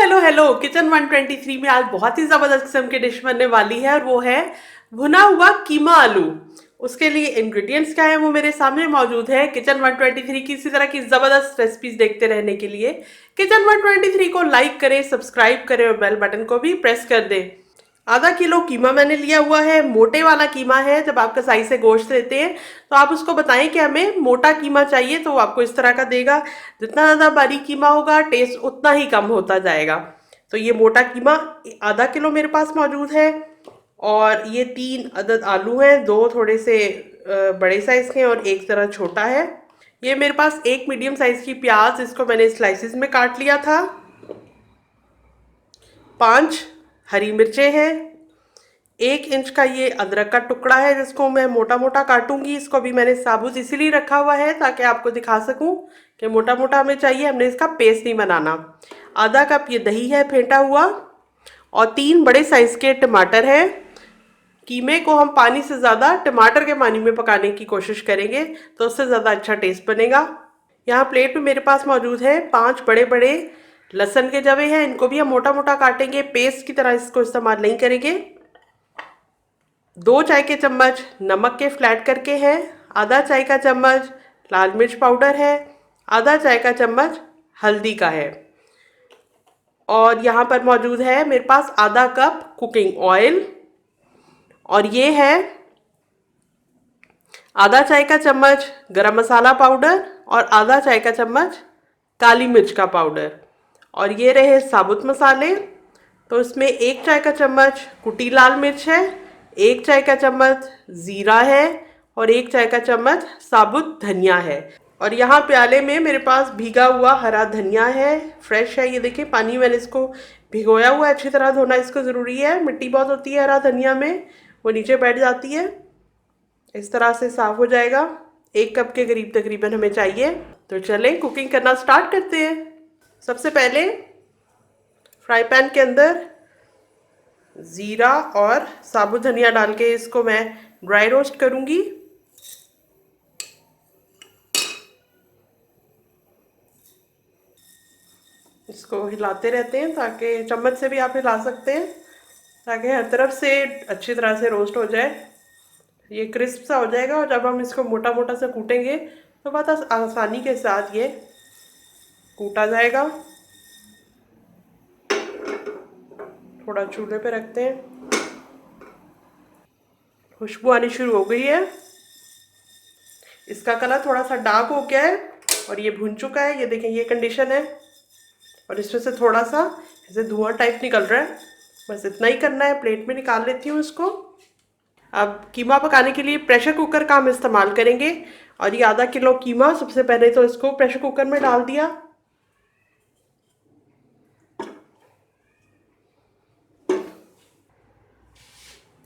Hello hello kitchen 123 में आज बहुत ही ज़बरदस्त किस्म की डिश बनने वाली है और वो है भुना हुआ कीमा आलू। उसके लिए इंग्रेडिएंट्स क्या है वो मेरे सामने मौजूद है। किचन 123 की इसी तरह की ज़बरदस्त रेसिपीज देखते रहने के लिए किचन 123 को लाइक करें, सब्सक्राइब करें और बेल बटन को भी प्रेस कर दें। आधा किलो कीमा मैंने लिया हुआ है, मोटे वाला कीमा है। जब आप कसाई से गोश्त लेते हैं तो आप उसको बताएं कि हमें मोटा कीमा चाहिए, तो वो आपको इस तरह का देगा। जितना ज़्यादा बारीक कीमा होगा टेस्ट उतना ही कम होता जाएगा। तो ये मोटा कीमा आधा किलो मेरे पास मौजूद है। और ये 3 अदद आलू हैं, 2 थोड़े से बड़े साइज़ के और एक ज़रा छोटा है। ये मेरे पास एक मीडियम साइज़ की प्याज, इसको मैंने स्लाइसिस में काट लिया था। 5 हरी मिर्चें हैं। 1 इंच का ये अदरक का टुकड़ा है जिसको मैं मोटा मोटा काटूंगी। इसको भी मैंने साबुत इसीलिए रखा हुआ है ताकि आपको दिखा सकूं कि मोटा मोटा हमें चाहिए, हमने इसका पेस्ट नहीं बनाना। आधा कप ये दही है फेंटा हुआ और 3 बड़े साइज के टमाटर हैं। कीमे को हम पानी से ज़्यादा टमाटर के पानी में पकाने की कोशिश करेंगे तो उससे ज़्यादा अच्छा टेस्ट बनेगा। यहाँ प्लेट में मेरे पास मौजूद है 5 बड़े बड़े लहसुन के जवे हैं। इनको भी हम मोटा मोटा काटेंगे, पेस्ट की तरह इसको इस्तेमाल नहीं करेंगे। 2 चाय के चम्मच नमक के फ्लैट करके हैं। आधा चाय का चम्मच लाल मिर्च पाउडर है। आधा चाय का चम्मच हल्दी का है। और यहाँ पर मौजूद है मेरे पास आधा कप कुकिंग ऑयल। और ये है आधा चाय का चम्मच गरम मसाला पाउडर और आधा चाय का चम्मच काली मिर्च का पाउडर। और ये रहे साबुत मसाले। तो इसमें 1 चाय का चम्मच कुटी लाल मिर्च है, 1 चाय का चम्मच ज़ीरा है और 1 चाय का चम्मच साबुत धनिया है। और यहाँ प्याले में मेरे पास भीगा हुआ हरा धनिया है, फ्रेश है। ये देखिए पानी मैंने इसको भिगोया हुआ है, अच्छी तरह धोना इसको ज़रूरी है। मिट्टी बहुत होती है हरा धनिया में, वो नीचे बैठ जाती है। इस तरह से साफ़ हो जाएगा। 1 कप के करीब तकरीबन हमें चाहिए। तो चलें कुकिंग करना स्टार्ट करते हैं। सबसे पहले फ्राई पैन के अंदर ज़ीरा और साबुत धनिया डाल के इसको मैं ड्राई रोस्ट करूँगी। इसको हिलाते रहते हैं ताकि चम्मच से भी आप हिला सकते हैं ताकि हर तरफ से अच्छी तरह से रोस्ट हो जाए, ये क्रिस्प सा हो जाएगा। और जब हम इसको मोटा मोटा से कूटेंगे तो बहुत आसानी के साथ ये कूटा जाएगा। थोड़ा चूल्हे पे रखते हैं। खुशबू आनी शुरू हो गई है, इसका कलर थोड़ा सा डार्क हो गया है और ये भुन चुका है। ये देखें ये कंडीशन है और इसमें से थोड़ा सा ऐसे धुआं टाइप निकल रहा है। बस इतना ही करना है। प्लेट में निकाल लेती हूँ इसको। अब कीमा पकाने के लिए प्रेशर कुकर का हम इस्तेमाल करेंगे। और ये आधा किलो कीमा सबसे पहले तो इसको प्रेशर कुकर में डाल दिया।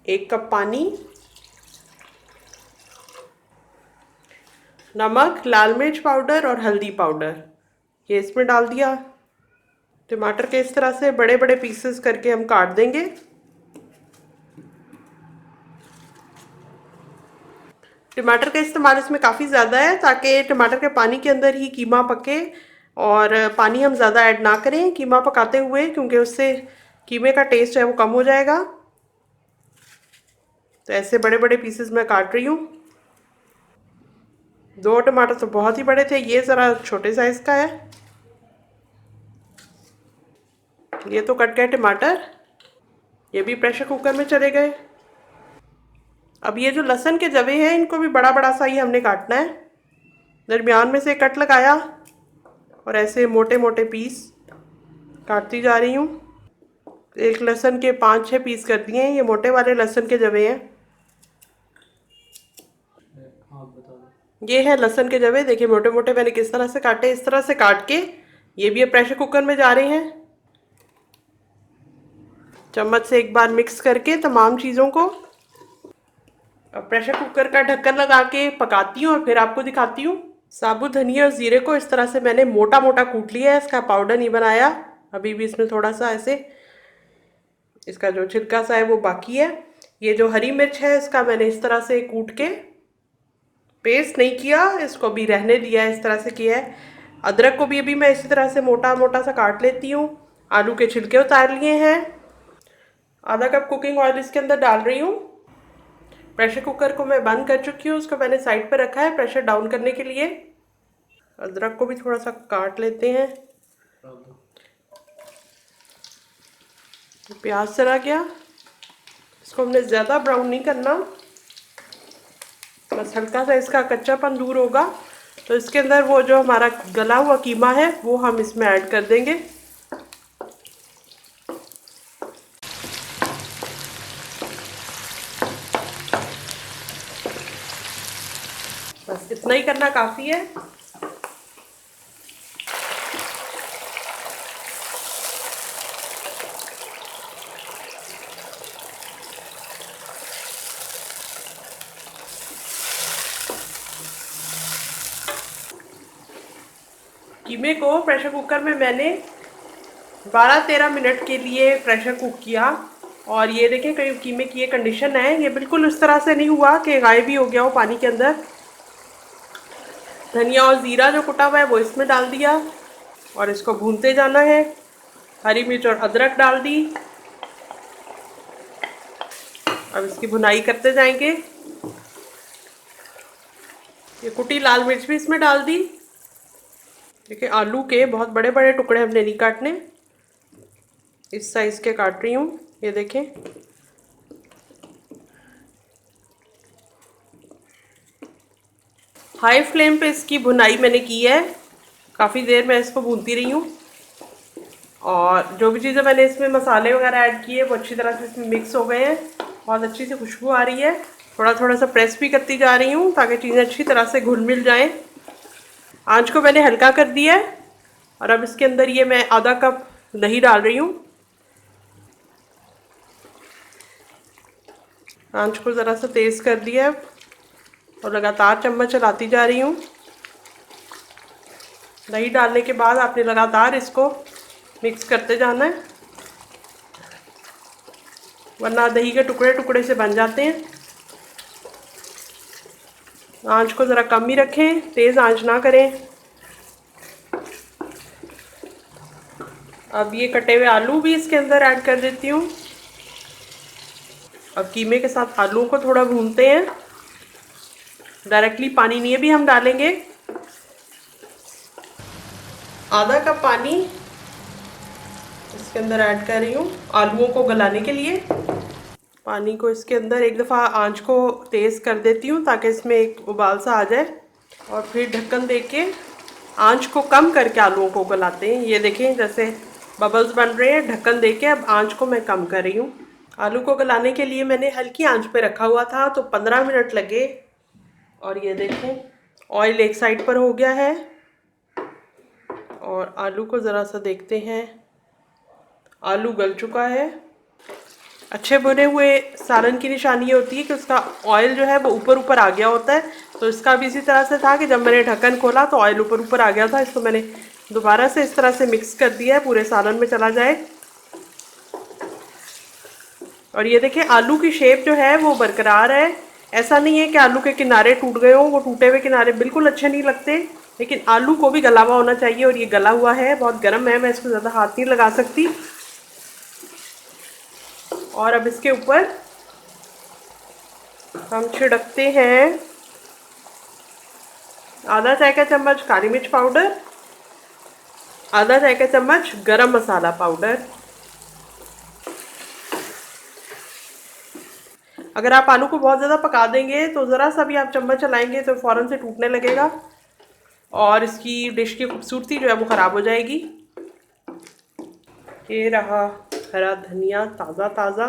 एक कप पानी, नमक, लाल मिर्च पाउडर और हल्दी पाउडर ये इसमें डाल दिया। टमाटर के इस तरह से बड़े बड़े पीसेस करके हम काट देंगे। टमाटर का इस्तेमाल इसमें काफ़ी ज़्यादा है ताकि टमाटर के पानी के अंदर ही कीमा पके। और पानी हम ज़्यादा ऐड ना करें कीमा पकाते हुए, क्योंकि उससे कीमे का टेस्ट है वो कम हो जाएगा। तो ऐसे बड़े बड़े पीसेस मैं काट रही हूँ। 2 टमाटर तो बहुत ही बड़े थे, ये ज़रा छोटे साइज़ का है। ये तो कट गए टमाटर, ये भी प्रेशर कुकर में चले गए। अब ये जो लहसुन के जवे हैं इनको भी बड़ा बड़ा सा ही हमने काटना है। दरमियान में से कट लगाया और ऐसे मोटे मोटे पीस काटती जा रही हूँ। एक लहसुन के 5-6 पीस कर दिए हैं। ये मोटे वाले लहसुन के जवे हैं। ये है लहसुन के जवे, देखिए मोटे मोटे मैंने किस तरह से काटे। इस तरह से काट के ये भी प्रेशर कुकर में जा रहे हैं। चम्मच से एक बार मिक्स करके तमाम चीज़ों को अब प्रेशर कुकर का ढक्कन लगा के पकाती हूँ और फिर आपको दिखाती हूँ। साबुत धनिया और ज़ीरे को इस तरह से मैंने मोटा मोटा कूट लिया है, इसका पाउडर नहीं बनाया। अभी भी इसमें थोड़ा सा ऐसे इसका जो छिलका सा है वो बाकी है। ये जो हरी मिर्च है इसका मैंने इस तरह से कूट के पेस्ट नहीं किया, इसको भी रहने दिया है, इस तरह से किया है। अदरक को भी अभी मैं इसी तरह से मोटा मोटा सा काट लेती हूँ आलू के छिलके उतार लिए हैं। आधा कप कुकिंग ऑयल इसके अंदर डाल रही हूँ। प्रेशर कुकर को मैं बंद कर चुकी हूँ, उसको मैंने साइड पर रखा है प्रेशर डाउन करने के लिए। अदरक को भी थोड़ा सा काट लेते हैं। प्याज चला गया, इसको हमने ज़्यादा ब्राउन नहीं करना, बस हल्का सा इसका कच्चापन दूर होगा तो इसके अंदर वो जो हमारा गला हुआ कीमा है वो हम इसमें ऐड कर देंगे। बस इतना ही करना काफ़ी है। कीमे को प्रेशर कुकर में मैंने 12-13 मिनट के लिए प्रेशर कुक किया और ये देखें कई कीमे की ये कंडीशन है। ये बिल्कुल उस तरह से नहीं हुआ कि गायब भी हो गया हो पानी के अंदर। धनिया और ज़ीरा जो कुटा हुआ है वो इसमें डाल दिया और इसको भूनते जाना है। हरी मिर्च और अदरक डाल दी, अब इसकी भुनाई करते जाएंगे। ये कुटी लाल मिर्च भी इसमें डाल दी। देखिए आलू के बहुत बड़े बड़े टुकड़े हमने नहीं काटने, इस साइज़ के काट रही हूँ। ये देखें, हाई फ्लेम पे इसकी भुनाई मैंने की है। काफ़ी देर मैं इसको भूनती रही हूँ और जो भी चीज़ें मैंने इसमें मसाले वगैरह ऐड किए वो अच्छी तरह से इसमें मिक्स हो गए हैं। बहुत अच्छी सी खुशबू आ रही है। थोड़ा थोड़ा सा प्रेस भी करती जा रही हूँ ताकि चीज़ें अच्छी तरह से घुल मिल जाएँ। आंच को मैंने हल्का कर दिया है और अब इसके अंदर ये मैं आधा कप दही डाल रही हूँ। आंच को ज़रा सा तेज़ कर दिया है और लगातार चम्मच चलाती जा रही हूँ। दही डालने के बाद आपने लगातार इसको मिक्स करते जाना है, वरना दही के टुकड़े टुकड़े से बन जाते हैं। आंच को ज़रा कम ही रखें, तेज़ आंच ना करें। अब ये कटे हुए आलू भी इसके अंदर ऐड कर देती हूँ। अब कीमे के साथ आलूओं को थोड़ा भूनते हैं। डायरेक्टली पानी नहीं भी हम डालेंगे। आधा कप पानी इसके अंदर ऐड कर रही हूँ आलूओं को गलाने के लिए। पानी को इसके अंदर एक दफ़ा आंच को तेज़ कर देती हूँ ताकि इसमें एक उबाल सा आ जाए और फिर ढक्कन दे के आंच को कम करके आलूओं को गलाते हैं। ये देखें जैसे बबल्स बन रहे हैं। ढक्कन दे के अब आंच को मैं कम कर रही हूँ। आलू को गलाने के लिए मैंने हल्की आंच पे रखा हुआ था तो 15 मिनट लगे और ये देखें ऑयल एक साइड पर हो गया है और आलू को ज़रा सा देखते हैं। आलू गल चुका है। अच्छे भुने हुए सालन की निशानी ये होती है कि उसका ऑयल जो है वो ऊपर ऊपर आ गया होता है। तो इसका भी इसी तरह से था कि जब मैंने ढक्कन खोला तो ऑयल ऊपर ऊपर आ गया था। इसको मैंने दोबारा से इस तरह से मिक्स कर दिया है पूरे सालन में चला जाए। और ये देखिए आलू की शेप जो है वो बरकरार है। ऐसा नहीं है कि आलू के किनारे टूट गए हों। वो टूटे हुए किनारे बिल्कुल अच्छे नहीं लगते, लेकिन आलू को भी गला हुआ होना चाहिए और ये गला हुआ है। बहुत गर्म है, मैं इसको ज़्यादा हाथ नहीं लगा सकती। और अब इसके ऊपर हम छिड़कते हैं आधा चाय का चम्मच काली मिर्च पाउडर, आधा चाय का चम्मच गरम मसाला पाउडर। अगर आप आलू को बहुत ज़्यादा पका देंगे तो ज़रा सा भी आप चम्मच चलाएंगे तो फ़ौरन से टूटने लगेगा और इसकी डिश की खूबसूरती जो है वो ख़राब हो जाएगी। ये रहा हरा धनिया ताज़ा ताज़ा,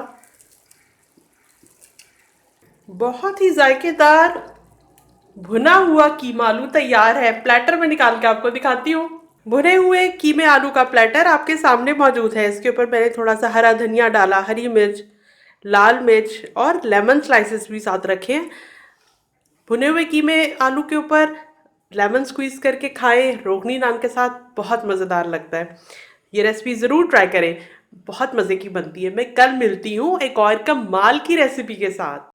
बहुत ही जायकेदार भुना हुआ कीमा आलू तैयार है। प्लेटर में निकाल के आपको दिखाती हूँ। भुने हुए कीमे आलू का प्लेटर आपके सामने मौजूद है। इसके ऊपर मैंने थोड़ा सा हरा धनिया डाला, हरी मिर्च, लाल मिर्च और लेमन स्लाइसेस भी साथ रखे हैं। भुने हुए कीमे आलू के ऊपर लेमन स्क्वीज करके खाएं रोगनी नान के साथ, बहुत मज़ेदार लगता है। ये रेसिपी ज़रूर ट्राई करें, बहुत मज़े की बनती है। मैं कल मिलती हूँ एक और कमाल की रेसिपी के साथ।